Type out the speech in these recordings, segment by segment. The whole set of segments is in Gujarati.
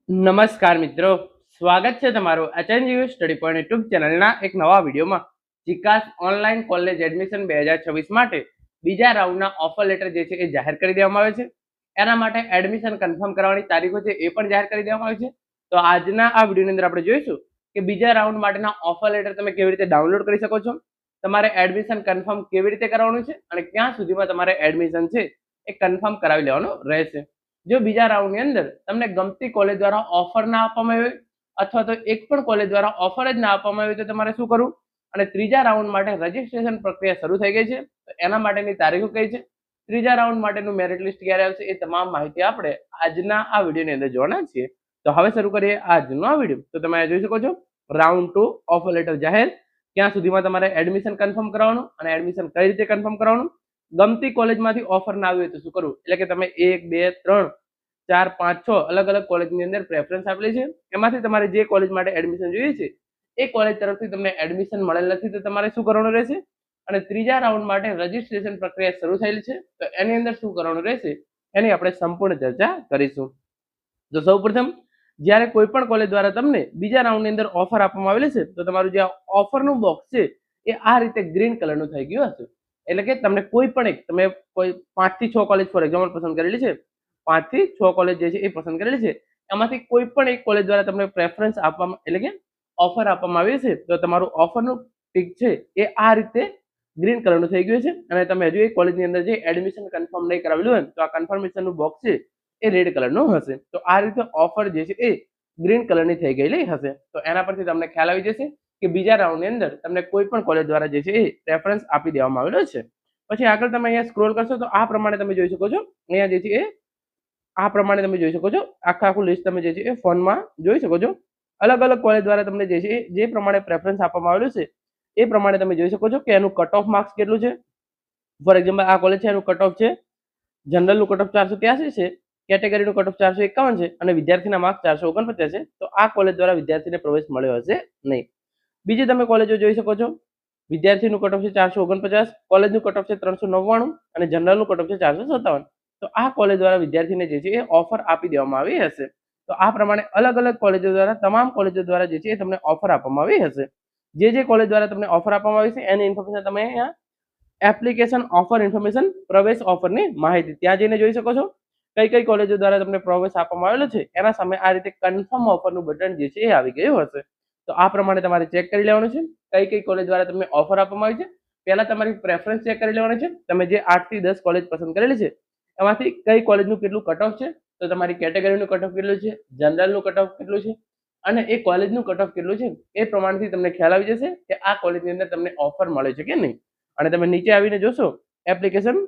નમસ્કાર મિત્રો, સ્વાગત છે તમારું એચએનજીયુ સ્ટડી પોઈન્ટ યુટ્યુબ ચેનલના એક નવા વિડીયોમાં. જીકાસ ઓનલાઈન કોલેજ એડમિશન 2026 માટે બીજા રાઉન્ડના ઓફર લેટર જે છે એ જાહેર કરી દેવામાં આવે છે. એના માટે એડમિશન કન્ફર્મ કરવાની તારીખો છે એ પણ જાહેર કરી દેવામાં આવી છે. તો આજના આ વિડીયોની અંદર આપણે જોઈશું કે બીજા રાઉન્ડ માટેના ઓફર લેટર તમે કેવી રીતે ડાઉનલોડ કરી શકો છો, તમારે એડમિશન કન્ફર્મ કેવી રીતે કરવાનું છે અને ક્યાં સુધીમાં તમારે એડમિશન છે એ કન્ફર્મ કરાવી લેવાનું રહેશે. જો બીજા રાઉન્ડની અંદર તમને ગમતી કોલેજ દ્વારા ઓફર ના આપવામાં આવે અથવા તો એક પણ કોલેજ દ્વારા ઓફર જ ના આપવામાં આવે તો તમારે શું કરવું? અને ત્રીજા રાઉન્ડ માટે રજીસ્ટ્રેશન પ્રક્રિયા શરૂ થઈ ગઈ છે, તો એના માટેની તારીખો કઈ છે, ત્રીજા રાઉન્ડ માટેનું મેરિટ લિસ્ટ ક્યારે આવશે, એ તમામ માહિતી આપણે આજના આ વિડીયોની અંદર જોવાના છીએ. તો હવે શરૂ કરીએ આજનો આ વિડીયો. તો તમે જોઈ શકો છો રાઉન્ડ 2 ઓફર લેટર જાહેર, ક્યાં સુધીમાં તમારે એડમિશન કન્ફર્મ કરવાનું અને એડમિશન કઈ રીતે કન્ફર્મ કરવાનું, ગમતી કોલેજમાંથી ઓફર ના આવી હોય તો શું કરવું. એટલે કે તમે 1 2 3 4 5 6 અલગ અલગ કોલેજની અંદર પ્રેફરન્સ આપેલી છે, એમાંથી તમારે જે કોલેજ માટે એડમિશન જોઈએ છે એ કોલેજ તરફથી તમને એડમિશન મળેલ નથી તો તમારે શું કરવાનું રહેશે. અને ત્રીજા રાઉન્ડ માટે રજીસ્ટ્રેશન પ્રક્રિયા શરૂ થયેલી છે, તો એની અંદર શું કરવાનું રહેશે એની આપણે સંપૂર્ણ ચર્ચા કરીશું. તો સૌપ્રથમ જ્યારે કોઈ પણ કોલેજ દ્વારા તમને બીજા રાઉન્ડની અંદર ઓફર આપવામાં આવેલી છે તો તમારું જે ઓફરનું બોક્સ છે એ આ રીતે ગ્રીન કલરનું થઈ ગયું હશે. એટલે કે તમને કોઈ પણ એક, તમે કોઈ 5 થી 6 કોલેજ ફોર એક્ઝામ્પલ પસંદ કરેલી છે, 5 થી 6 કોલેજ જે છે એ પસંદ કરેલી છે, એમાંથી કોઈ પણ એક કોલેજ દ્વારા તમને પ્રેફરન્સ આપવામાં એટલે કે ઓફર આપવામાં આવી છે, તો તમારું ઓફરનું ટીક છે એ આ રીતે ગ્રીન કલરનું થઈ ગયું છે. અને તમે હજુ એક કોલેજની અંદર જે એડમિશન કન્ફર્મ નહીં કરાવેલું હોય તો આ કન્ફર્મેશનનું બોક્સ છે એ રેડ કલરનું હશે. તો આ રીતે ઓફર જે છે એ ગ્રીન કલરની થઈ ગયેલી હશે. તો એના પરથી તમને ખ્યાલ આવી જશે કે બીજા રાઉન્ડની અંદર તમને કોઈ પણ કોલેજ દ્વારા જે છે એ રેફરન્સ આપી દેવામાં આવેલો છે. પછી આગળ તમે અહીંયા સ્ક્રોલ કરશો તો આ પ્રમાણે તમે જોઈ શકો છો, અહીંયા જે છે એ આ પ્રમાણે તમે જોઈ શકો છો, આખું લિસ્ટ તમે જે છે એ ફોનમાં જોઈ શકો છો. અલગ અલગ કોલેજ દ્વારા તમને જે છે જે પ્રમાણે પ્રેફરન્સ આપવામાં આવેલું છે એ પ્રમાણે તમે જોઈ શકો છો કે એનું કટ ઓફ માર્ક્સ કેટલું છે. ફોર એક્ઝામ્પલ આ કોલેજ છે એનું કટ ઓફ છે, જનરલનું કટ ઓફ 483 છે, કેટેગરીનું કટ ઓફ 451 છે અને વિદ્યાર્થીના માર્ક્સ 449 છે. તો આ કોલેજ દ્વારા વિદ્યાર્થીને પ્રવેશ મળ્યો હશે નહીં. બીજી તમે કોલેજો જોઈ શકો છો, વિદ્યાર્થીનું કટ ઓફ છે 449, કોલેજનું કટ ઓફ છે 399 અને જનરલનું કટ ઓફ છે 457. તો આ કોલેજ દ્વારા વિદ્યાર્થીને જે છે એ ઓફર આપી દેવામાં આવી હશે. તો આ પ્રમાણે અલગ અલગ કોલેજો દ્વારા, તમામ કોલેજો દ્વારા જે છે એ તમને ઓફર આપવામાં આવી હશે. જે કોલેજ દ્વારા તમને ઓફર આપવામાં આવી છે એની ઇન્ફોર્મેશન તમે અહીંયા એપ્લિકેશન ઓફર ઇન્ફોર્મેશન પ્રવેશ ઓફરની માહિતી ત્યાં જઈને જોઈ શકો છો. કઈ કઈ કોલેજો દ્વારા તમને પ્રવેશ આપવામાં આવેલો છે એના સામે આ રીતે કન્ફર્મ ઓફરનું બટન જે છે એ આવી ગયું હશે. તો આ પ્રમાણે તમારે ચેક કરી લેવાનું છે કઈ કઈ કોલેજ દ્વારા તમને ઓફર આપવામાં આવી છે. પહેલા તમારી પ્રેફરન્સ ચેક કરી લેવાની છે, તમે જે 8 થી 10 કોલેજ પસંદ કરેલી છે એમાંથી કઈ કોલેજનું કેટલું કટ ઓફ છે, તો તમારી કેટેગરીનું કટ ઓફ કેટલું છે, જનરલનું કટ ઓફ કેટલું છે અને એ કોલેજનું કટ ઓફ કેટલું છે, એ પ્રમાણથી તમને ખ્યાલ આવી જશે કે આ કોલેજની અંદર તમને ઓફર મળે છે કે નહીં. અને તમે નીચે આવીને જોશો એપ્લિકેશન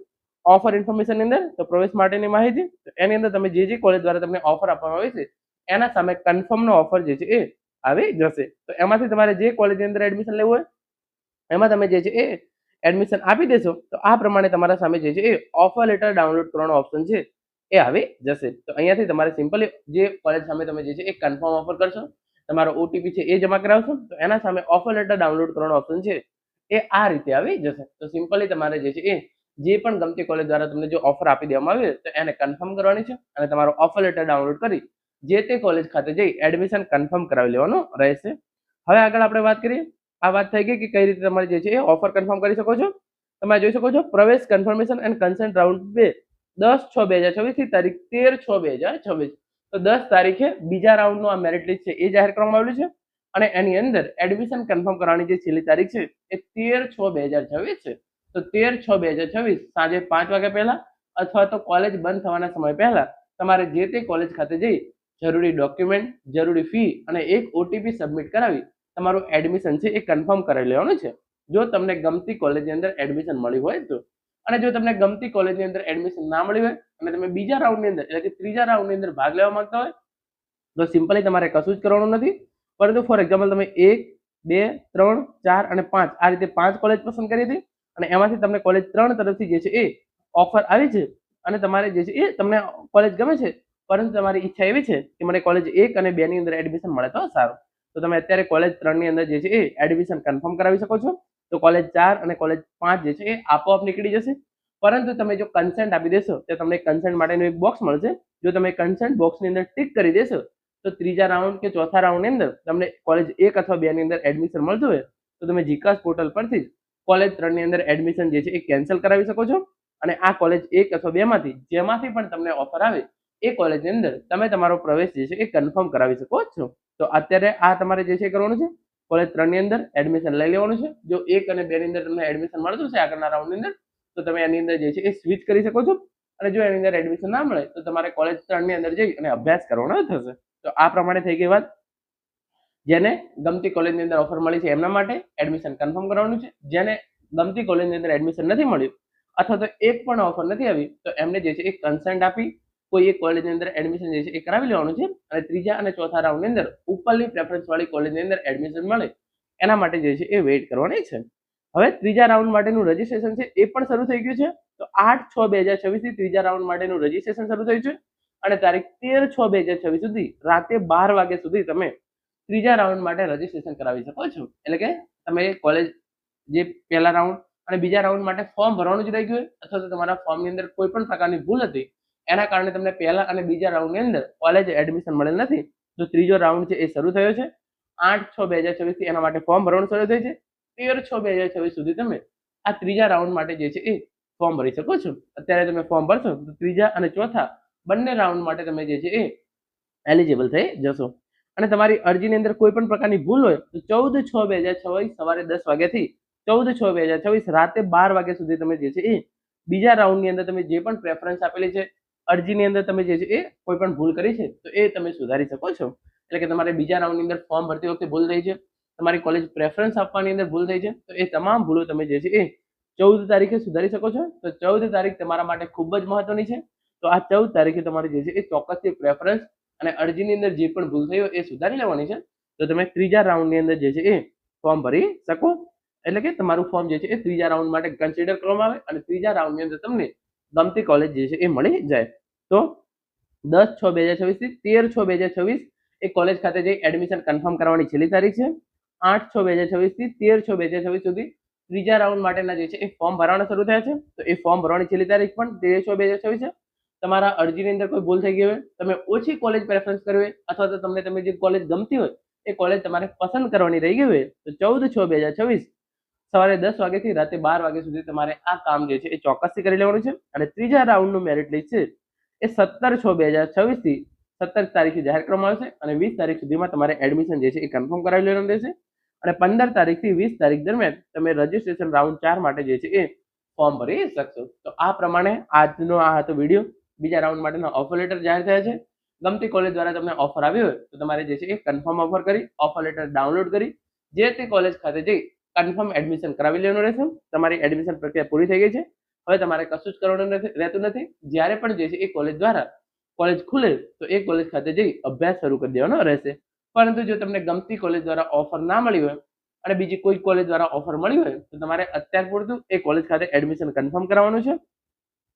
ઓફર ઇન્ફોર્મેશનની અંદર તો પ્રવેશ માટેની માહિતી, તો એની અંદર તમે જે કોલેજ દ્વારા તમને ઓફર આપવામાં આવે છે એના સામે કન્ફર્મનો ઓફર જે છે એ આવી જશે. તો એમાંથી તમારે જે કોલેજની અંદર એડમિશન લેવું હોય એમાં તમે જે છે એ એડમિશન આપી દેશો તો આ પ્રમાણે તમારા સામે જે છે એ ઓફર લેટર ડાઉનલોડ કરવાનો ઓપ્શન છે એ આવી જશે. તો અહીંયાથી તમારે સિમ્પલી જે કોલેજ સામે તમે જે છે એ કન્ફર્મ ઓફર કરશો, તમારો ઓટીપી છે એ જમા કરાવશો તો એના સામે ઓફર લેટર ડાઉનલોડ કરવાનો ઓપ્શન છે એ આ રીતે આવી જશે. તો સિમ્પલી તમારે જે છે એ જે પણ ગમતી કોલેજ દ્વારા તમને જો ઓફર આપી દેવામાં આવે તો એને કન્ફર્મ કરવાની છે અને તમારો ઓફર લેટર ડાઉનલોડ કરી જે તે કોલેજ ખાતે જઈ એડમિશન કન્ફર્મ કરાવી લેવાનું રહેશે. હવે આગળ આપણે વાત કરીએ, આ વાત થઈ ગઈ કે કઈ રીતે તમારે જે છે એ ઓફર કન્ફર્મ કરી શકો છો. તમે જોઈ શકો છો પ્રવેશ કન્ફર્મેશન એન્ડ કન્સેન્ટ રાઉન્ડ 2 10/6/2026 થી તારીખ 13/6/2026. તો 10 તારીખે બીજા રાઉન્ડનું આ મેરિટ લિસ્ટ છે એ જાહેર કરવામાં આવેલું છે અને એની અંદર એડમિશન કન્ફર્મ કરવાની જે છેલ્લી તારીખ છે એ 13/6/2026 છે. તો 13/6/2026 સાંજે 5 વાગ્યા પહેલા અથવા તો કોલેજ બંધ થવાના સમય પહેલા તમારે જે તે કોલેજ ખાતે જઈ જરૂરી ડોક્યુમેન્ટ, જરૂરી ફી અને એક ઓટીપી સબમિટ કરાવી તમારું એડમિશન છે એ કન્ફર્મ કરાવી લેવાનું છે, જો તમને ગમતી કોલેજની અંદર એડમિશન મળી હોય તો. અને જો તમને ગમતી કોલેજની અંદર એડમિશન ના મળી હોય અને તમે બીજા રાઉન્ડની અંદર એટલે કે ત્રીજા રાઉન્ડની અંદર ભાગ લેવા માંગતા હોય તો સિમ્પલી તમારે કશું જ કરવાનું નથી, પરંતુ ફોર એક્ઝામ્પલ તમે 1 2 3 4 અને 5 આ રીતે 5 કોલેજ પસંદ કરી હતી અને એમાંથી તમને કોલેજ 3 તરફથી જે છે એ ઓફર આવી છે અને તમારે જે છે એ તમને કોલેજ ગમે છે પરંતુ તમારી ઈચ્છા એવી છે કે મને કોલેજ 1 અને 2 ની અંદર એડમિશન મળે તો સારું, તો તમે અત્યારે કોલેજ 3 ની અંદર જે છે એ એડમિશન કન્ફર્મ કરાવી શકો છો. તો કોલેજ 4 અને કોલેજ 5 જે છે એ આપોઆપ નીકળી જશે. પરંતુ તમે જો કન્સેન્ટ આપી દેશો તો તમને કન્સેન્ટ માટેનું એક બોક્સ મળશે. જો તમે કન્સેન્ટ બોક્સની અંદર ટિક કરી દેશો તો ત્રીજા રાઉન્ડ કે ચોથા રાઉન્ડની અંદર તમને કોલેજ 1 અથવા 2 ની અંદર એડમિશન મળતું હોય તો તમે જીકાસ પોર્ટલ પરથી કોલેજ 3 ની અંદર એડમિશન જે છે એ કેન્સલ કરાવી શકો છો અને આ કોલેજ 1 અથવા 2 માંથી જેમાંથી પણ તમને ઓફર આવે એ કોલેજની અંદર તમે તમારો પ્રવેશ જે છે એ કન્ફર્મ કરાવી શકો છો. તો અત્યારે આ તમારે જે છે કરવાનું છે, કોલેજ 3 ની અંદર એડમિશન લઈ લેવાનું છે. જો 1 અને 2 ની અંદર તમને એડમિશન મળતું છે આગળના રાઉન્ડની અંદર તો તમે એની અંદર જે છે એ સ્વિચ કરી શકો છો અને જો એની અંદર એડમિશન ના મળે તો તમારે કોલેજ 3 ની અંદર જઈ અને અભ્યાસ કરવાનો થશે. તો આ પ્રમાણે થઈ ગઈ વાત. જેને ગમતી કોલેજની અંદર ઓફર મળી છે એમના માટે એડમિશન કન્ફર્મ કરવાનું છે. જેને ગમતી કોલેજની અંદર એડમિશન નથી મળ્યું અથવા તો એક પણ ઓફર નથી આવી તો એમને જે છે એક કન્સન્ટ આપી કોઈ એક કોલેજની અંદર એડમિશન જે છે એ કરાવી લેવાનું છે અને ત્રીજા અને ચોથા રાઉન્ડની અંદર ઉપરની પ્રેફરન્સ વાળી કોલેજની અંદર એડમિશન મળે એના માટે જે છે એ વેઇટ કરવાની છે. હવે ત્રીજા રાઉન્ડ માટેનું રજીસ્ટ્રેશન છે એ પણ શરૂ થઈ ગયું છે. તો 8/6/2026 થી ત્રીજા રાઉન્ડ માટેનું રજીસ્ટ્રેશન શરૂ થયું છે અને તારીખ 13/6/2026 સુધી રાતે 12 વાગ્યા સુધી તમે ત્રીજા રાઉન્ડ માટે રજીસ્ટ્રેશન કરાવી શકો છો. એટલે કે તમે કોલેજ જે પહેલા રાઉન્ડ અને બીજા રાઉન્ડ માટે ફોર્મ ભરવાનું જ રહી ગયું અથવા તો તમારા ફોર્મની અંદર કોઈ પણ પ્રકારની ભૂલ હતી એના કારણે તમને પહેલા અને બીજા રાઉન્ડની અંદર કોલેજ એડમિશન મળેલ નથી તો ત્રીજો રાઉન્ડ છે એ શરૂ થયો છે. 8/6/2026 થી એના માટે ફોર્મ ભરવાનું શરૂ થયું છે. 13/6/2026 સુધી તમે આ ત્રીજા રાઉન્ડ માટે જે છે એ ફોર્મ ભરી શકો છો. અત્યારે તમે ફોર્મ ભરશો તો ત્રીજા અને ચોથા બંને રાઉન્ડ માટે તમે જે છે એ એલિજિબલ થઈ જશો. અને તમારી અરજીની અંદર કોઈ પણ પ્રકારની ભૂલ હોય તો 14/6/2026 સવારે 10 વાગ્યાથી 14/6/2026 રાતે 12 વાગ્યા સુધી તમે જે છે એ બીજા રાઉન્ડની અંદર તમે જે પણ પ્રેફરન્સ આપેલી છે અરજીની અંદર તમે જે છે એ કોઈ પણ ભૂલ કરી છે તો એ તમે સુધારી શકો છો. એટલે કે તમારે બીજા રાઉન્ડની અંદર ફોર્મ ભરતી વખતે ભૂલ થઈ છે, તમારી કોલેજ પ્રેફરન્સ આપવાની અંદર ભૂલ થઈ છે તો એ તમામ ભૂલો તમે જે છે એ 14 તારીખે સુધારી શકો છો. તો 14 તારીખ તમારા માટે ખૂબ જ મહત્વની છે. તો આ 14 તારીખે તમારે જે છે એ ચોક્કસથી પ્રેફરન્સ અને અરજીની અંદર જે પણ ભૂલ થઈ હોય એ સુધારી લેવાની છે. તો તમે ત્રીજા રાઉન્ડની અંદર જે છે એ ફોર્મ ભરી શકો. એટલે કે તમારું ફોર્મ જે છે એ ત્રીજા રાઉન્ડ માટે કન્સિડર કરવામાં આવે અને ત્રીજા રાઉન્ડની અંદર તમને ગમતી કોલેજ જે છે એ મળી જાય. તો 10/6/2026 થી 13/6/2026 એ કોલેજ ખાતે જઈ એડમિશન કન્ફર્મ કરવાની છેલ્લી તારીખ છે. 8/6/2026 થી 13/6/2026 સુધી ત્રીજા રાઉન્ડ માટેના જે છે એ ફોર્મ ભરવાના શરૂ થયા છે. તો એ ફોર્મ ભરવાની છેલ્લી તારીખ પણ 13/6/2026 છે. તમારા અરજીની અંદર કોઈ ભૂલ થઈ ગઈ હોય, તમે ઓછી કોલેજ પ્રેફરન્સ કરી હોય અથવા તો તમે જે કોલેજ ગમતી હોય એ કોલેજ તમારે પસંદ કરવાની રહી ગઈ હોય તો 14/6/2026 સવારે 10 વાગ્યાથી રાતે 12 વાગ્યા સુધી તમારે આ કામ જે છે એ ચોક્કસથી કરી લેવાનું છે. અને ત્રીજા રાઉન્ડનું મેરિટ લિસ્ટ છે એ 17/6/2026 થી 17 તારીખે જાહેર કરવામાં આવશે અને 20 તારીખ સુધીમાં તમારે એડમિશન જે છે એ કન્ફર્મ કરાવી લેવાનું રહેશે અને 15 તારીખથી 20 તારીખ દરમિયાન તમે રજીસ્ટ્રેશન રાઉન્ડ 4 માટે જે છે એ ફોર્મ ભરી શકશો. તો આ પ્રમાણે આજનો આ હતો વિડીયો. બીજા રાઉન્ડ માટેના ઓફર લેટર જાહેર થયા છે. ગમતી કોલેજ દ્વારા તમને ઓફર આવી હોય તો તમારે જે છે એ કન્ફર્મ ઓફર કરી ઓફર લેટર ડાઉનલોડ કરી જે તે કોલેજ ખાતે જઈ કન્ફર્મ એડમિશન કરાવી લેવાનું રહેશે. તમારી એડમિશન પ્રક્રિયા પૂરી થઈ ગઈ છે. હવે તમારે કશું જ કરવાનું રહેતું નથી. જ્યારે પણ જે છે એ કોલેજ દ્વારા કોલેજ ખુલે તો એ કોલેજ ખાતે જઈ અભ્યાસ શરૂ કરી દેવાનો રહેશે. પરંતુ જો તમને ગમતી કોલેજ દ્વારા ઓફર ના મળી હોય અને બીજી કોઈ કોલેજ દ્વારા ઓફર મળી હોય તો તમારે અત્યાર પૂરતું એ કોલેજ ખાતે એડમિશન કન્ફર્મ કરાવવાનું છે.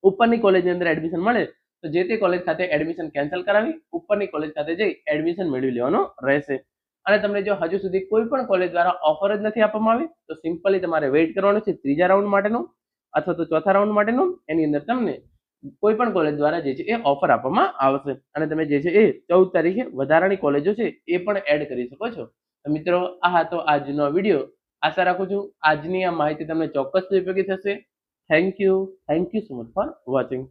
ઉપરની કોલેજની અંદર એડમિશન મળે તો જે તે કોલેજ ખાતે એડમિશન કેન્સલ કરાવી ઉપરની કોલેજ ખાતે જઈ એડમિશન મેળવી લેવાનું રહેશે. અને તમને જો હજુ સુધી કોઈ પણ કોલેજ દ્વારા ઓફર જ નથી આપવામાં આવી તો સિમ્પલી તમારે વેઇટ કરવાનું છે ત્રીજા રાઉન્ડ માટેનું અથવા તો ચોથા રાઉન્ડ માટેનું. એની અંદર તમને કોઈ પણ કોલેજ દ્વારા જે છે એ ઓફર આપવામાં આવશે અને તમે જે છે એ 14 તારીખે વધારાની કોલેજો છે એ પણ એડ કરી શકો છો. તો મિત્રો આ હતો આજનો વિડીયો. આશા રાખું છું આજની આ માહિતી તમને ચોક્કસ ઉપયોગી થશે. Thank you so much for watching.